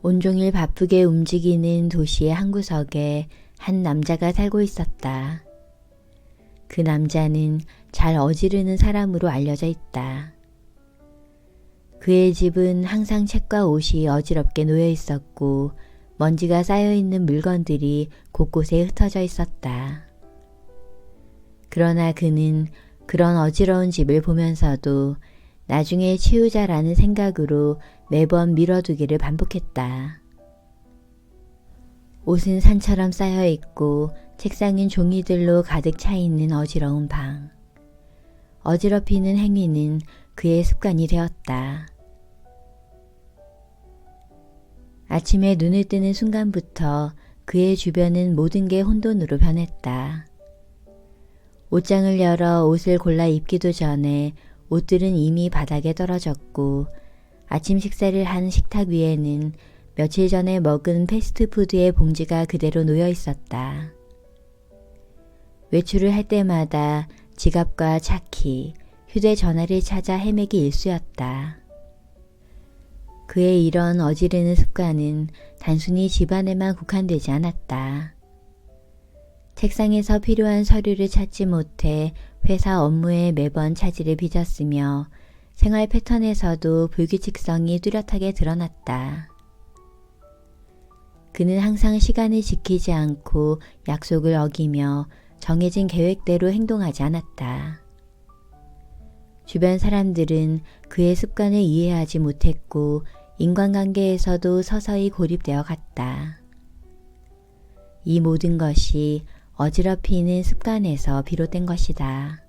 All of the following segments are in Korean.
온종일 바쁘게 움직이는 도시의 한 구석에 한 남자가 살고 있었다. 그 남자는 잘 어지르는 사람으로 알려져 있다. 그의 집은 항상 책과 옷이 어지럽게 놓여 있었고 먼지가 쌓여있는 물건들이 곳곳에 흩어져 있었다. 그러나 그는 그런 어지러운 집을 보면서도 나중에 치우자라는 생각으로 매번 밀어두기를 반복했다. 옷은 산처럼 쌓여 있고 책상은 종이들로 가득 차 있는 어지러운 방. 어지럽히는 행위는 그의 습관이 되었다. 아침에 눈을 뜨는 순간부터 그의 주변은 모든 게 혼돈으로 변했다. 옷장을 열어 옷을 골라 입기도 전에 옷들은 이미 바닥에 떨어졌고 아침 식사를 한 식탁 위에는 며칠 전에 먹은 패스트푸드의 봉지가 그대로 놓여 있었다. 외출을 할 때마다 지갑과 차키, 휴대전화를 찾아 헤매기 일쑤였다. 그의 이런 어지르는 습관은 단순히 집안에만 국한되지 않았다. 책상에서 필요한 서류를 찾지 못해 회사 업무에 매번 차질을 빚었으며 생활 패턴에서도 불규칙성이 뚜렷하게 드러났다. 그는 항상 시간을 지키지 않고 약속을 어기며 정해진 계획대로 행동하지 않았다. 주변 사람들은 그의 습관을 이해하지 못했고 인간관계에서도 서서히 고립되어 갔다. 이 모든 것이 어지럽히는 습관에서 비롯된 것이다.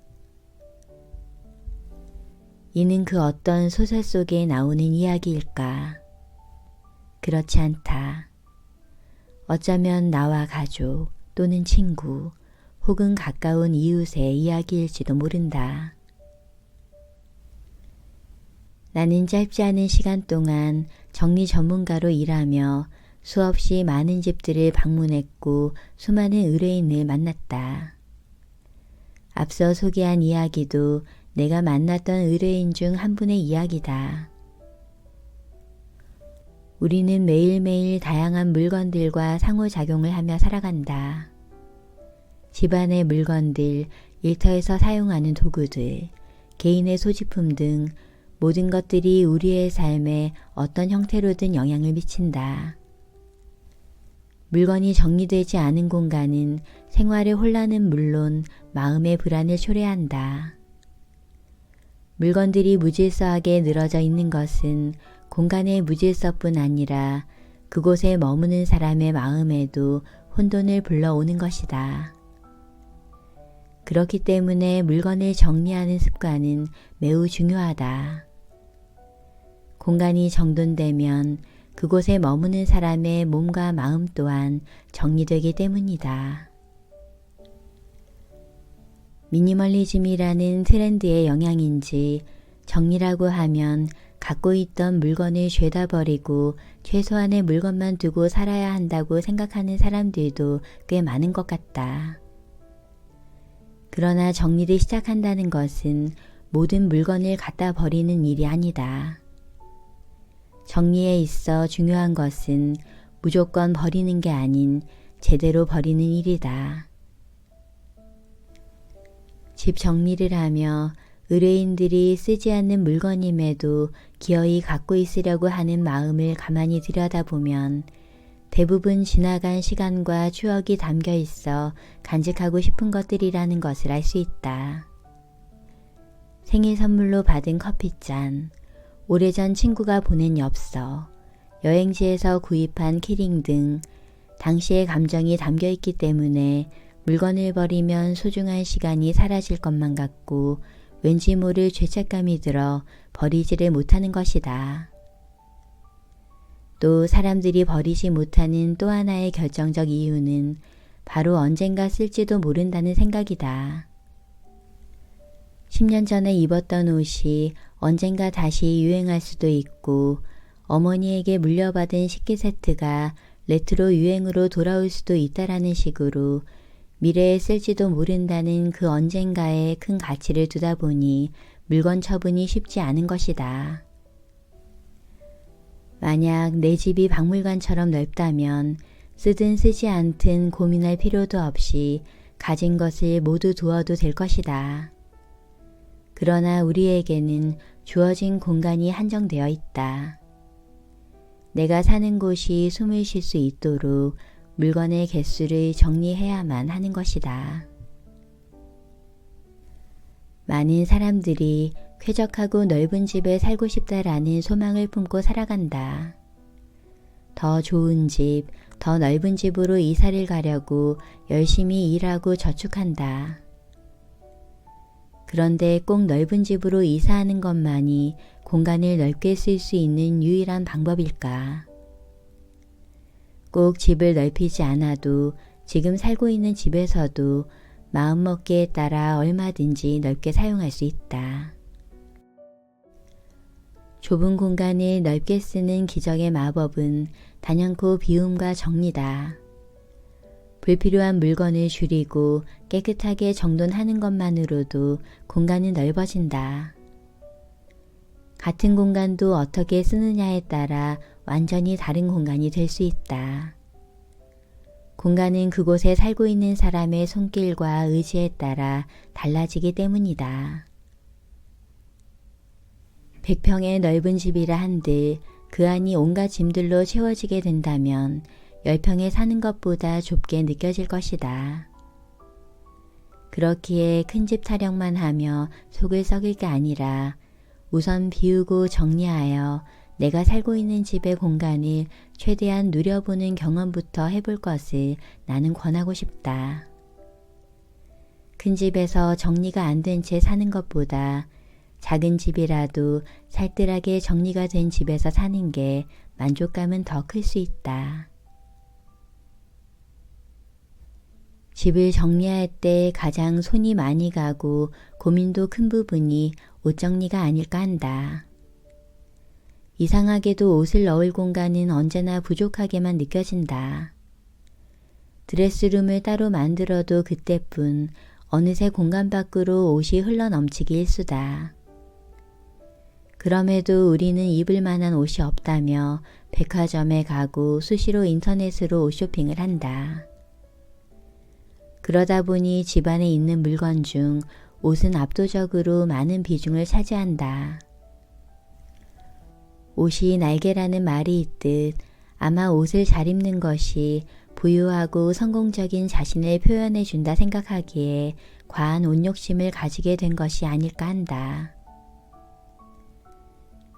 이는 그 어떤 소설 속에 나오는 이야기일까? 그렇지 않다. 어쩌면 나와 가족 또는 친구 혹은 가까운 이웃의 이야기일지도 모른다. 나는 짧지 않은 시간 동안 정리 전문가로 일하며 수없이 많은 집들을 방문했고 수많은 의뢰인을 만났다. 앞서 소개한 이야기도 내가 만났던 의뢰인 중 한 분의 이야기다. 우리는 매일매일 다양한 물건들과 상호작용을 하며 살아간다. 집안의 물건들, 일터에서 사용하는 도구들, 개인의 소지품 등 모든 것들이 우리의 삶에 어떤 형태로든 영향을 미친다. 물건이 정리되지 않은 공간은 생활의 혼란은 물론 마음의 불안을 초래한다. 물건들이 무질서하게 늘어져 있는 것은 공간의 무질서뿐 아니라 그곳에 머무는 사람의 마음에도 혼돈을 불러오는 것이다. 그렇기 때문에 물건을 정리하는 습관은 매우 중요하다. 공간이 정돈되면 그곳에 머무는 사람의 몸과 마음 또한 정리되기 때문이다. 미니멀리즘이라는 트렌드의 영향인지 정리라고 하면 갖고 있던 물건을 죄다 버리고 최소한의 물건만 두고 살아야 한다고 생각하는 사람들도 꽤 많은 것 같다. 그러나 정리를 시작한다는 것은 모든 물건을 갖다 버리는 일이 아니다. 정리에 있어 중요한 것은 무조건 버리는 게 아닌 제대로 버리는 일이다. 집 정리를 하며 의뢰인들이 쓰지 않는 물건임에도 기어이 갖고 있으려고 하는 마음을 가만히 들여다보면 대부분 지나간 시간과 추억이 담겨 있어 간직하고 싶은 것들이라는 것을 알 수 있다. 생일 선물로 받은 커피잔, 오래전 친구가 보낸 엽서, 여행지에서 구입한 키링 등 당시의 감정이 담겨 있기 때문에 물건을 버리면 소중한 시간이 사라질 것만 같고 왠지 모를 죄책감이 들어 버리지를 못하는 것이다. 또 사람들이 버리지 못하는 또 하나의 결정적 이유는 바로 언젠가 쓸지도 모른다는 생각이다. 10년 전에 입었던 옷이 언젠가 다시 유행할 수도 있고 어머니에게 물려받은 식기 세트가 레트로 유행으로 돌아올 수도 있다라는 식으로 미래에 쓸지도 모른다는 그 언젠가의 큰 가치를 두다 보니 물건 처분이 쉽지 않은 것이다. 만약 내 집이 박물관처럼 넓다면 쓰든 쓰지 않든 고민할 필요도 없이 가진 것을 모두 두어도 될 것이다. 그러나 우리에게는 주어진 공간이 한정되어 있다. 내가 사는 곳이 숨을 쉴 수 있도록 물건의 개수를 정리해야만 하는 것이다. 많은 사람들이 쾌적하고 넓은 집에 살고 싶다라는 소망을 품고 살아간다. 더 좋은 집, 더 넓은 집으로 이사를 가려고 열심히 일하고 저축한다. 그런데 꼭 넓은 집으로 이사하는 것만이 공간을 넓게 쓸 수 있는 유일한 방법일까? 꼭 집을 넓히지 않아도 지금 살고 있는 집에서도 마음먹기에 따라 얼마든지 넓게 사용할 수 있다. 좁은 공간을 넓게 쓰는 기적의 마법은 단연코 비움과 정리다. 불필요한 물건을 줄이고 깨끗하게 정돈하는 것만으로도 공간은 넓어진다. 같은 공간도 어떻게 쓰느냐에 따라 완전히 다른 공간이 될 수 있다. 공간은 그곳에 살고 있는 사람의 손길과 의지에 따라 달라지기 때문이다. 100평의 넓은 집이라 한들 그 안이 온갖 짐들로 채워지게 된다면 10평에 사는 것보다 좁게 느껴질 것이다. 그렇기에 큰 집 타령만 하며 속을 썩일 게 아니라 우선 비우고 정리하여 내가 살고 있는 집의 공간을 최대한 누려보는 경험부터 해볼 것을 나는 권하고 싶다. 큰 집에서 정리가 안 된 채 사는 것보다 작은 집이라도 살뜰하게 정리가 된 집에서 사는 게 만족감은 더 클 수 있다. 집을 정리할 때 가장 손이 많이 가고 고민도 큰 부분이 옷 정리가 아닐까 한다. 이상하게도 옷을 넣을 공간은 언제나 부족하게만 느껴진다. 드레스룸을 따로 만들어도 그때뿐 어느새 공간 밖으로 옷이 흘러넘치기 일쑤다. 그럼에도 우리는 입을 만한 옷이 없다며 백화점에 가고 수시로 인터넷으로 옷 쇼핑을 한다. 그러다 보니 집안에 있는 물건 중 옷은 압도적으로 많은 비중을 차지한다. 옷이 날개라는 말이 있듯 아마 옷을 잘 입는 것이 부유하고 성공적인 자신을 표현해 준다 생각하기에 과한 옷 욕심을 가지게 된 것이 아닐까 한다.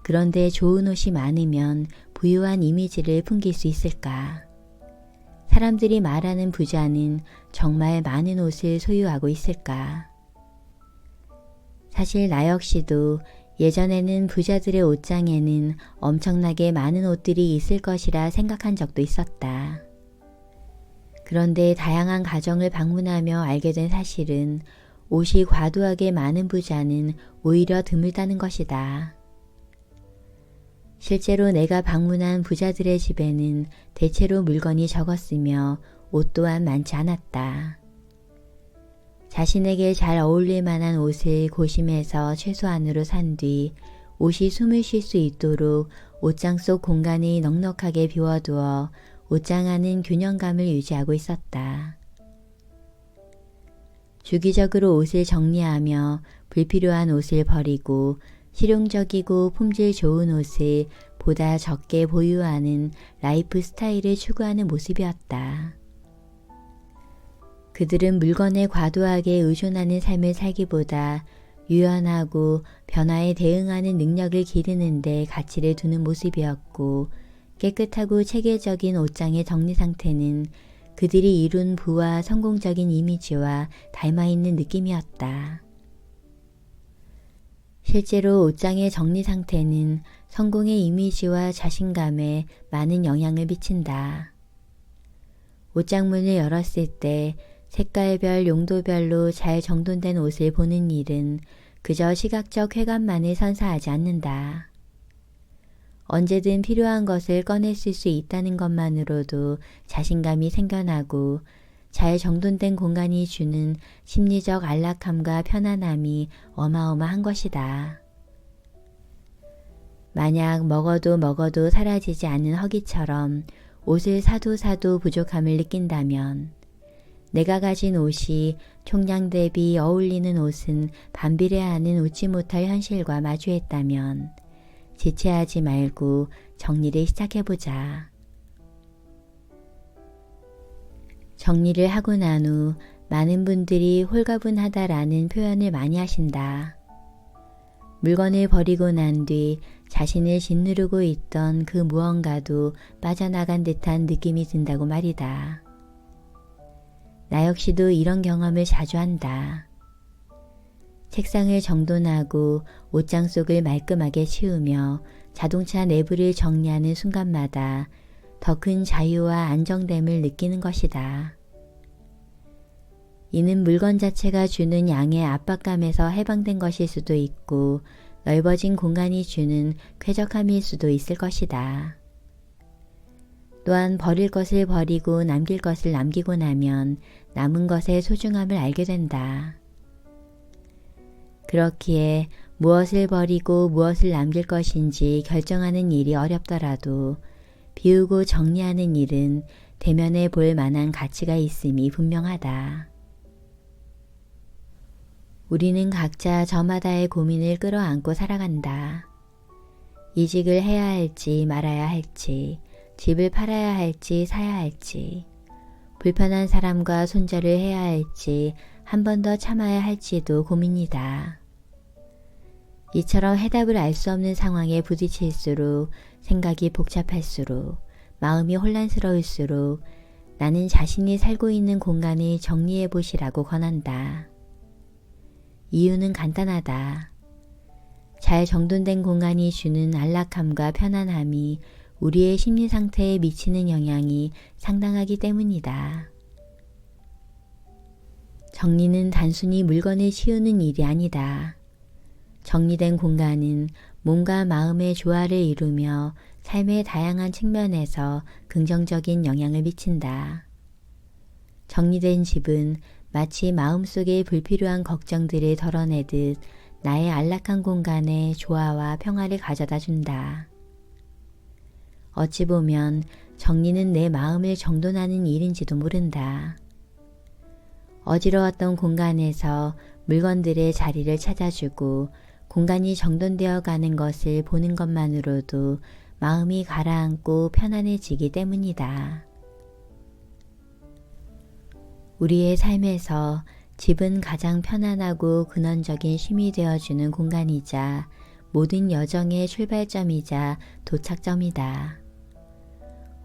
그런데 좋은 옷이 많으면 부유한 이미지를 풍길 수 있을까? 사람들이 말하는 부자는 정말 많은 옷을 소유하고 있을까? 사실 나 역시도 예전에는 부자들의 옷장에는 엄청나게 많은 옷들이 있을 것이라 생각한 적도 있었다. 그런데 다양한 가정을 방문하며 알게 된 사실은 옷이 과도하게 많은 부자는 오히려 드물다는 것이다. 실제로 내가 방문한 부자들의 집에는 대체로 물건이 적었으며 옷 또한 많지 않았다. 자신에게 잘 어울릴 만한 옷을 고심해서 최소한으로 산 뒤 옷이 숨을 쉴 수 있도록 옷장 속 공간이 넉넉하게 비워두어 옷장 안은 균형감을 유지하고 있었다. 주기적으로 옷을 정리하며 불필요한 옷을 버리고 실용적이고 품질 좋은 옷을 보다 적게 보유하는 라이프 스타일을 추구하는 모습이었다. 그들은 물건에 과도하게 의존하는 삶을 살기보다 유연하고 변화에 대응하는 능력을 기르는 데 가치를 두는 모습이었고, 깨끗하고 체계적인 옷장의 정리 상태는 그들이 이룬 부와 성공적인 이미지와 닮아있는 느낌이었다. 실제로 옷장의 정리 상태는 성공의 이미지와 자신감에 많은 영향을 미친다. 옷장문을 열었을 때 색깔별, 용도별로 잘 정돈된 옷을 보는 일은 그저 시각적 쾌감만을 선사하지 않는다. 언제든 필요한 것을 꺼내 쓸 수 있다는 것만으로도 자신감이 생겨나고, 잘 정돈된 공간이 주는 심리적 안락함과 편안함이 어마어마한 것이다. 만약 먹어도 사라지지 않는 허기처럼 옷을 사도 부족함을 느낀다면 내가 가진 옷이 총량 대비 어울리는 옷은 반비례하는 웃지 못할 현실과 마주했다면 지체하지 말고 정리를 시작해보자. 정리를 하고 난 후 많은 분들이 홀가분하다라는 표현을 많이 하신다. 물건을 버리고 난 뒤 자신을 짓누르고 있던 그 무언가도 빠져나간 듯한 느낌이 든다고 말이다. 나 역시도 이런 경험을 자주 한다. 책상을 정돈하고 옷장 속을 말끔하게 치우며 자동차 내부를 정리하는 순간마다 더 큰 자유와 안정됨을 느끼는 것이다. 이는 물건 자체가 주는 양의 압박감에서 해방된 것일 수도 있고 넓어진 공간이 주는 쾌적함일 수도 있을 것이다. 또한 버릴 것을 버리고 남길 것을 남기고 나면 남은 것의 소중함을 알게 된다. 그렇기에 무엇을 버리고 무엇을 남길 것인지 결정하는 일이 어렵더라도 비우고 정리하는 일은 대면해 볼 만한 가치가 있음이 분명하다. 우리는 각자 저마다의 고민을 끌어안고 살아간다. 이직을 해야 할지 말아야 할지, 집을 팔아야 할지 사야 할지, 불편한 사람과 손절을 해야 할지 한 번 더 참아야 할지도 고민이다. 이처럼 해답을 알 수 없는 상황에 부딪힐수록 생각이 복잡할수록 마음이 혼란스러울수록 나는 자신이 살고 있는 공간을 정리해 보시라고 권한다. 이유는 간단하다. 잘 정돈된 공간이 주는 안락함과 편안함이 우리의 심리 상태에 미치는 영향이 상당하기 때문이다. 정리는 단순히 물건을 치우는 일이 아니다. 정리된 공간은 몸과 마음의 조화를 이루며 삶의 다양한 측면에서 긍정적인 영향을 미친다. 정리된 집은 마치 마음속의 불필요한 걱정들을 덜어내듯 나의 안락한 공간에 조화와 평화를 가져다 준다. 어찌 보면 정리는 내 마음을 정돈하는 일인지도 모른다. 어지러웠던 공간에서 물건들의 자리를 찾아주고 공간이 정돈되어 가는 것을 보는 것만으로도 마음이 가라앉고 편안해지기 때문이다. 우리의 삶에서 집은 가장 편안하고 근원적인 쉼이 되어주는 공간이자 모든 여정의 출발점이자 도착점이다.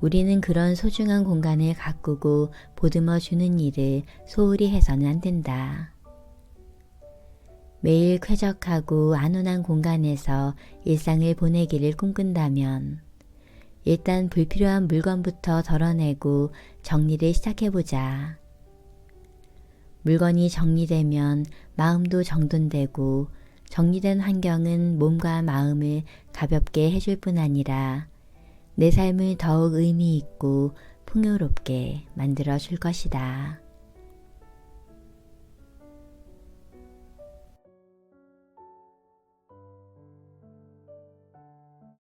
우리는 그런 소중한 공간을 가꾸고 보듬어 주는 일을 소홀히 해서는 안 된다. 매일 쾌적하고 안온한 공간에서 일상을 보내기를 꿈꾼다면 일단 불필요한 물건부터 덜어내고 정리를 시작해보자. 물건이 정리되면 마음도 정돈되고 정리된 환경은 몸과 마음을 가볍게 해줄 뿐 아니라 내 삶을 더욱 의미 있고 풍요롭게 만들어 줄 것이다.